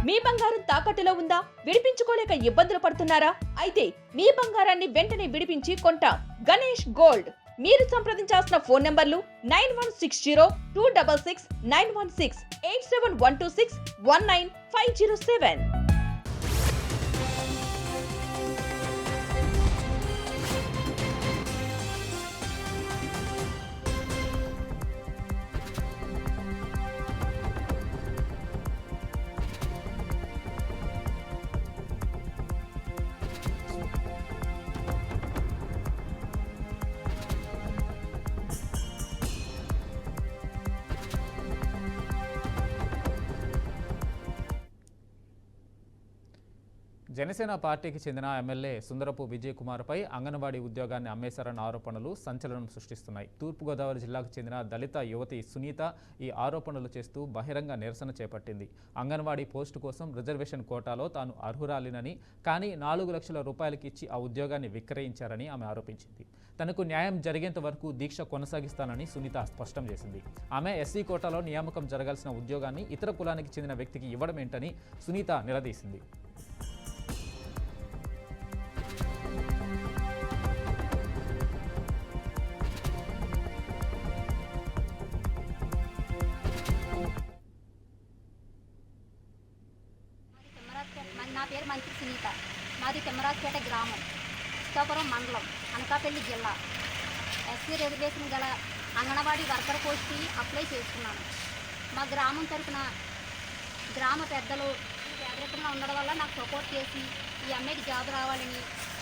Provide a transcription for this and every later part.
మీ బంగారం తాకట్టులో ఉందా? విడిపించుకోలేక ఇబ్బందులు పడుతున్నారా? అయితే మీ బంగారాన్ని వెంటనే విడిపించి కొంటాం. గణేష్ గోల్డ్. మీరు సంప్రదించాల్సిన ఫోన్ నంబర్లు 9160-266-916, 8712619507. జనసేన పార్టీకి చెందిన ఎమ్మెల్యే సుందరపు విజయ్ కుమార్పై అంగన్వాడీ ఉద్యోగాన్ని అమ్మేశారన్న ఆరోపణలు సంచలనం సృష్టిస్తున్నాయి. తూర్పుగోదావరి జిల్లాకు చెందిన దళిత యువతి సునీత ఈ ఆరోపణలు చేస్తూ బహిరంగ నిరసన చేపట్టింది. అంగన్వాడీ పోస్టు కోసం రిజర్వేషన్ కోటాలో తాను అర్హురాలినని, కానీ 4 లక్షల రూపాయలకి ఇచ్చి ఆ ఉద్యోగాన్ని విక్రయించారని ఆమె ఆరోపించింది. తనకు న్యాయం జరిగేంత వరకు దీక్ష కొనసాగిస్తానని సునీత స్పష్టం చేసింది. ఆమె ఎస్సీ కోటాలో నియామకం జరగాల్సిన ఉద్యోగాన్ని ఇతర కులానికి చెందిన వ్యక్తికి ఇవ్వడం ఏంటని సునీత నిలదీసింది. నా పేరు మంత్రి సునీత. మాది తిమ్మరాజపేట గ్రామం, సీతాపురం మండలం, అనకాపల్లి జిల్లా. ఎస్సీ రిజర్వేషన్ గల అంగన్వాడీ వర్కర్ పోస్ట్కి అప్లై చేసుకున్నాను. మా గ్రామం తరఫున గ్రామ పెద్దలు పేదరికంగా ఉండడం వల్ల నాకు సపోర్ట్ చేసి ఈ అమ్మాయికి జాబ్ రావాలని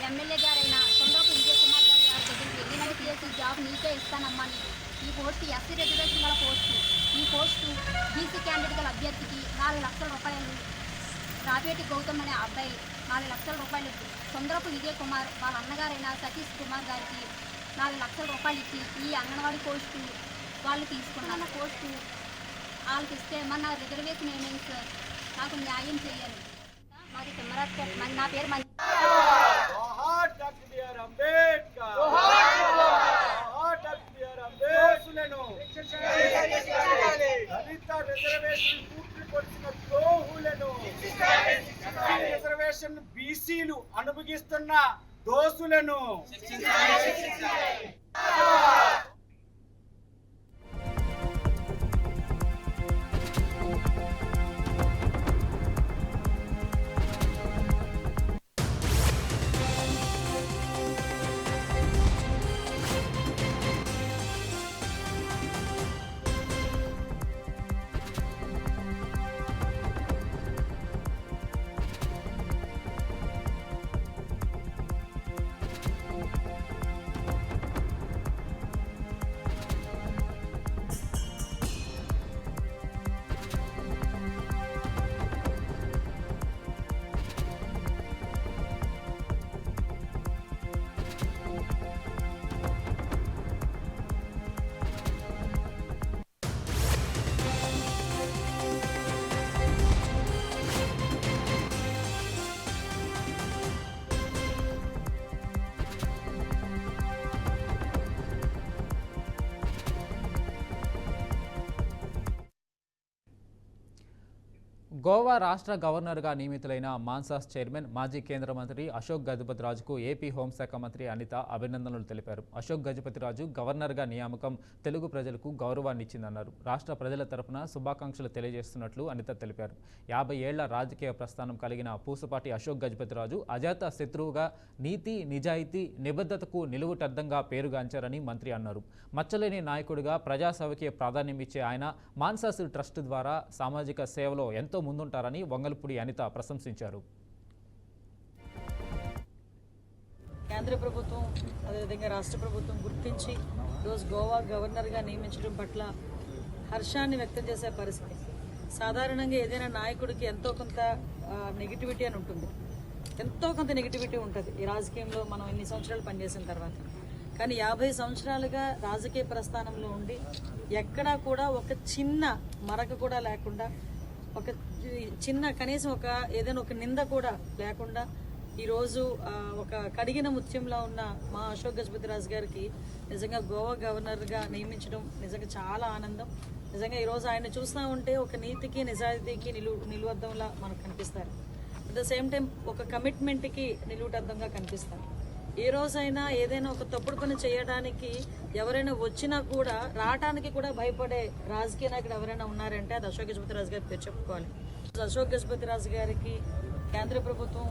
ఎమ్మెల్యే గారైన సుందరపు విజయ్ కుమార్ గారి దగ్గరికి వెళ్ళినట్టు చేసి జాబ్ నీకే ఇస్తానమ్మని, ఈ పోస్టు ఎస్సీ రిజర్వేషన్ గల పోస్టు, ఈ పోస్టు బీసీ క్యాండిడేట్ గల అభ్యర్థికి 4 లక్షల రూపాయలు, రాపేటి గౌతమ్ అనే అబ్బాయి 4 లక్షల రూపాయలు, సుందరపు విజయ్ కుమార్ వాళ్ళ అన్నగారైన సతీష్ కుమార్ గారికి 4 లక్షల రూపాయలు ఇచ్చి ఈ అంగన్వాడీ పోస్టు వాళ్ళు తీసుకున్నాను. పోస్టు వాళ్ళకి ఇస్తే మన రిజర్వేషన్ ఏమేన్స్ నాకు న్యాయం చేయాలి. మాది తిమ్మరాజపేట. నా పేరు రిజర్వేషన్ బీసీలు అనుభవిస్తున్న దోసులను గోవా రాష్ట్ర గవర్నర్గా నియమితులైన మాన్సాస్ చైర్మన్ మాజీ కేంద్ర మంత్రి అశోక్ గజపతిరాజుకు ఏపీ హోంశాఖ మంత్రి అనిత అభినందనలు తెలిపారు. అశోక్ గజపతిరాజు గవర్నర్గా నియామకం తెలుగు ప్రజలకు గౌరవాన్నిచ్చిందన్నారు. రాష్ట్ర ప్రజల తరపున శుభాకాంక్షలు తెలియజేస్తున్నట్లు అనిత తెలిపారు. 50 ఏళ్ల రాజకీయ ప్రస్థానం కలిగిన పూసపాటి అశోక్ గజపతిరాజు అజాత శత్రువుగా నీతి, నిజాయితీ, నిబద్ధతకు నిలువుటద్దంగా పేరుగాంచారని మంత్రి అన్నారు. మచ్చలేని నాయకుడిగా ప్రజాసేవకే ప్రాధాన్యమిచ్చే ఆయన మాన్సాస్ ట్రస్ట్ ద్వారా సామాజిక సేవలో ఎంతో ముందుంటారని వంగల్పూడి అనిత ప్రశంసించారు. కేంద్ర ప్రభుత్వం అదేవిధంగా రాష్ట్ర ప్రభుత్వం గుర్తించి ఈరోజు గోవా గవర్నర్గా నియమించడం పట్ల హర్షాన్ని వ్యక్తం చేసే పరిస్థితి. సాధారణంగా ఏదైనా నాయకుడికి ఎంతో కొంత నెగిటివిటీ అని ఉంటుంది, ఎంతో కొంత నెగిటివిటీ ఉంటుంది ఈ రాజకీయంలో మనం ఎన్ని సంవత్సరాలు పనిచేసిన తర్వాత. కానీ 50 సంవత్సరాలుగా రాజకీయ ప్రస్థానంలో ఉండి ఎక్కడా కూడా ఒక చిన్న మరక కూడా లేకుండా, ఒక చిన్న కనీసం ఏదైనా ఒక నింద కూడా లేకుండా ఈరోజు ఒక కడిగిన ముత్యంలో ఉన్న మా అశోక్ గజపతిరాజు గారికి నిజంగా గోవా గవర్నర్గా నియమించడం నిజంగా చాలా ఆనందం. నిజంగా ఈరోజు ఆయన చూస్తూ ఉంటే ఒక నీతికి నిజాయితీకి నిలువద్దంలా మనకు కనిపిస్తారు. అట్ ద సేమ్ టైం ఒక కమిట్మెంట్కి నిలువుటద్దంగా కనిపిస్తారు. ఏ రోజైనా ఏదైనా ఒక తప్పుడు పని చేయడానికి ఎవరైనా వచ్చినా కూడా రావడానికి కూడా భయపడే రాజకీయ నాయకుడు ఎవరైనా ఉన్నారంటే అది అశోక్ గజపతి రాజు గారి పేరు చెప్పుకోవాలి. అశోక్ గజపతి రాజు గారికి కేంద్ర ప్రభుత్వం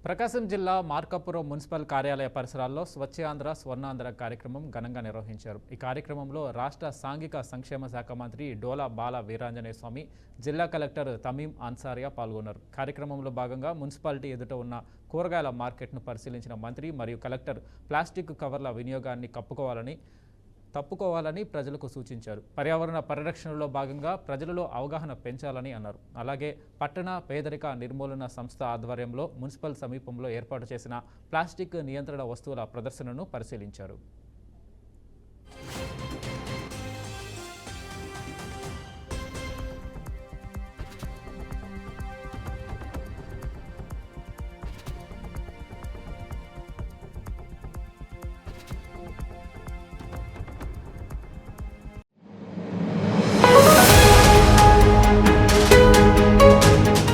ప్రకాశం జిల్లా మార్కాపురం మున్సిపల్ కార్యాలయ పరిసరాల్లో స్వచ్ఛాంధ్ర స్వర్ణాంధ్ర కార్యక్రమం ఘనంగా నిర్వహించారు. ఈ కార్యక్రమంలో రాష్ట్ర సాంఘిక సంక్షేమ శాఖ మంత్రి డోలా బాల వీరాంజనేయ స్వామి, జిల్లా కలెక్టర్ తమీం అన్సారియా పాల్గొన్నారు. కార్యక్రమంలో భాగంగా మున్సిపాలిటీ ఎదుట ఉన్న కూరగాయల మార్కెట్ను పరిశీలించిన మంత్రి మరియు కలెక్టర్ ప్లాస్టిక్ కవర్ల వినియోగాన్ని తప్పుకోవాలని ప్రజలకు సూచించారు. పర్యావరణ పరిరక్షణలో భాగంగా ప్రజలలో అవగాహన పెంచాలని అన్నారు. అలాగే పట్టణ పేదరిక నిర్మూలన సంస్థ ఆధ్వర్యంలో మున్సిపల్ సమీపంలో ఏర్పాటు చేసిన ప్లాస్టిక్ నియంత్రణ వస్తువుల ప్రదర్శనను పరిశీలించారు.